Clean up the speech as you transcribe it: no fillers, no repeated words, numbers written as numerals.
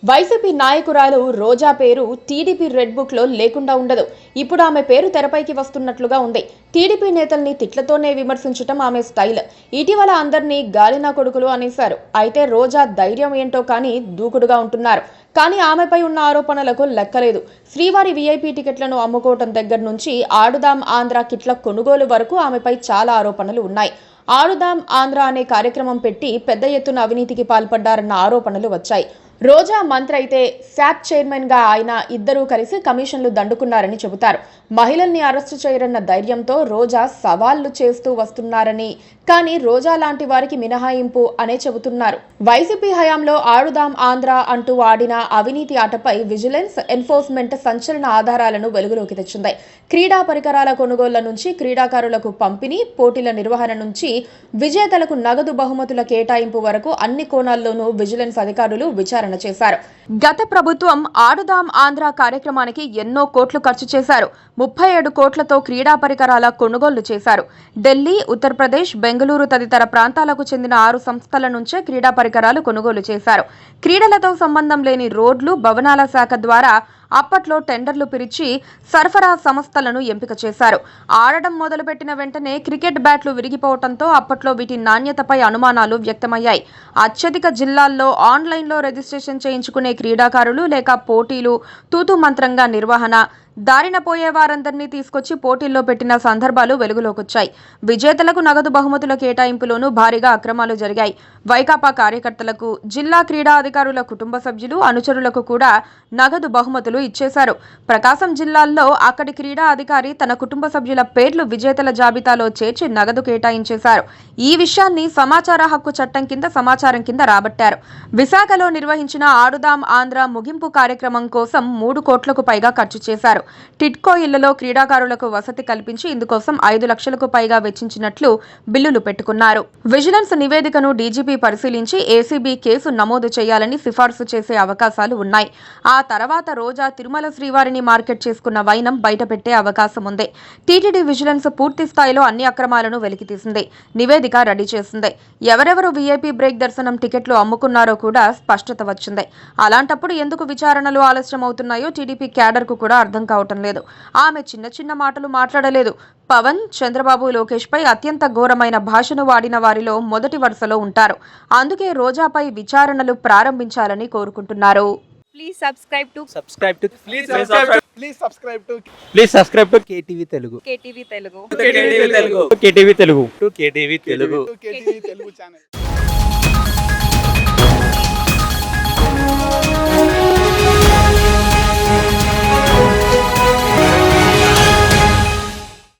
YCP నాయకురాలు రోజా పేరు TDP red book లో లేకుండా ఉండదు. ఇప్పుడు ఆమె పేరు తెరపైకి వస్తున్నట్లుగా ఉంది. టీడీపీ నేతల్ని తిట్లతోనే విమర్శించటం ఆమె స్టైల్. ఇటీవల అందరినీ గాలినా కొడుకులు అనేశారు. అయితే రోజా ధైర్యం ఏంటో కానీ దూకుడుగా ఉంటున్నారు. కానీ ఆమెపై ఉన్న ఆరోపణలకు లెక్కలేదు. శ్రీవారి వీఐపీ టికెట్లను అమ్ముకోవటం దగ్గర నుంచి ఆడుదాం ఆంధ్ర కిట్ల కొనుగోలు వరకు ఆమెపై చాలా ఆరోపణలు ఉన్నాయి. ఆడుదాం ఆంధ్ర అనే కార్యక్రమం పెట్టి పెద్ద ఎత్తున అవినీతికి పాల్పడ్డారన్న ఆరోపణలు వచ్చాయి. రోజా మంత్రి అయితే శాప్ చైర్మన్ గా ఆయన ఇద్దరూ కలిసి కమిషన్లు దండుకున్నారని చెబుతారు. మహిళల్ని అరెస్టు చేయరన్న ధైర్యంతో రోజా సవాళ్లు చేస్తూ వస్తున్నారని, కానీ రోజా లాంటి వారికి మినహాయింపు అనే చెబుతున్నారు. వైసీపీ హయాంలో ఆడుదాం ఆంధ్ర అంటూ ఆడిన అవినీతి ఆటపై విజిలెన్స్, ఎన్ఫోర్స్మెంట్ సంచలన ఆధారాలను వెలుగులోకి తెచ్చింది. క్రీడా పరికరాల కొనుగోళ్ల నుంచి క్రీడాకారులకు పంపిణీ, పోటీల నిర్వహణ నుంచి విజేతలకు నగదు బహుమతుల కేటాయింపు వరకు అన్ని కోణాల్లోనూ విజిలెన్స్ అధికారులు విచారణ చేశారు. గత ప్రభుత్వం ఆడుదాం ఆంధ్ర కార్యక్రమానికి ఎన్నో కోట్లు ఖర్చు చేశారు. 37 కోట్లతో క్రీడా పరికరాల కొనుగోళ్లు చేశారు. ఢిల్లీ, ఉత్తరప్రదేశ్, బెంగళూరు తదితర ప్రాంతాలకు చెందిన 6 సంస్థల నుంచే క్రీడా పరికరాలు కొనుగోలు చేశారు. క్రీడలతో సంబంధం లేని రోడ్లు, భవనాల శాఖ ద్వారా అప్పట్లో టెండర్లు పిలిచి సరఫరా సంస్థలను ఎంపిక చేశారు. ఆడడం మొదలుపెట్టిన వెంటనే క్రికెట్ బ్యాట్లు విరిగిపోవడంతో అప్పట్లో వీటి నాణ్యతపై అనుమానాలు వ్యక్తమయ్యాయి. అత్యధిక జిల్లాల్లో ఆన్లైన్లో రిజిస్ట్రేషన్ చేయించుకునే క్రీడాకారులు లేక పోటీలు తూతూ మంత్రంగా నిర్వహణ, దారిన పోయే వారందరినీ తీసుకొచ్చి పోటీల్లో పెట్టిన సందర్భాలు వెలుగులోకొచ్చాయి. విజేతలకు నగదు బహుమతుల కేటాయింపులోనూ భారీగా అక్రమాలు జరిగాయి. వైకాపా కార్యకర్తలకు, జిల్లా క్రీడా అధికారుల కుటుంబ సభ్యులు, అనుచరులకు కూడా నగదు బహుమతులు ఇచ్చేశారు. ప్రకాశం జిల్లాల్లో అక్కడి క్రీడా అధికారి తన కుటుంబ సభ్యుల పేర్లు విజేతల జాబితాలో చేర్చి నగదు కేటాయించేశారు. ఈ విషయాన్ని సమాచార హక్కు చట్టం కింద సమాచారం కింద రాబట్టారు. విశాఖలో నిర్వహించిన ఆడుదాం ఆంధ్ర ముగింపు కార్యక్రమం కోసం 3 కోట్లకు పైగా ఖర్చు చేశారు. టిడ్కో ఇళ్లలో క్రీడాకారులకు వసతి కల్పించి ఇందుకోసం 5 లక్షలకు పైగా వెచ్చించినట్లు బిల్లులు పెట్టుకున్నారు. విజిలెన్స్ నివేదికను డీజీపీ పరిశీలించి ఏసీబీ కేసు నమోదు చేయాలని సిఫార్సు చేసే అవకాశాలు ఉన్నాయి. ఆ తర్వాత రోజా తిరుమల శ్రీవారిని మార్కెట్ చేసుకున్న వైనం బయటపెట్టే అవకాశం ఉంది. టీటీడీ విజిలెన్స్ పూర్తి స్థాయిలో అన్ని అక్రమాలను వెలికితీసింది. నివేదిక రెడీ చేసింది. ఎవరెవరు వీఐపీ బ్రేక్ దర్శనం టికెట్లు అమ్ముకున్నారో కూడా స్పష్టత వచ్చింది. అలాంటప్పుడు ఎందుకు విచారణలు ఆలస్యం అవుతున్నాయో టీడీపీ క్యాడర్ కు కూడా అర్థం కావటం లేదు. ఆమె చిన్న చిన్న మాటలు మాట్లాడలేదు. పవన్, చంద్రబాబు, లోకేష్ పై అత్యంత ఘోరమైన భాషను వాడిన వారిలో మొదటి వరుసలో ఉంటారు. అందుకే రోజాపై విచారణలు ప్రారంభించాలని కోరుకుంటున్నారు. Please subscribe to KTV Telugu. KTV Telugu. KTV Telugu. KTV Telugu channel.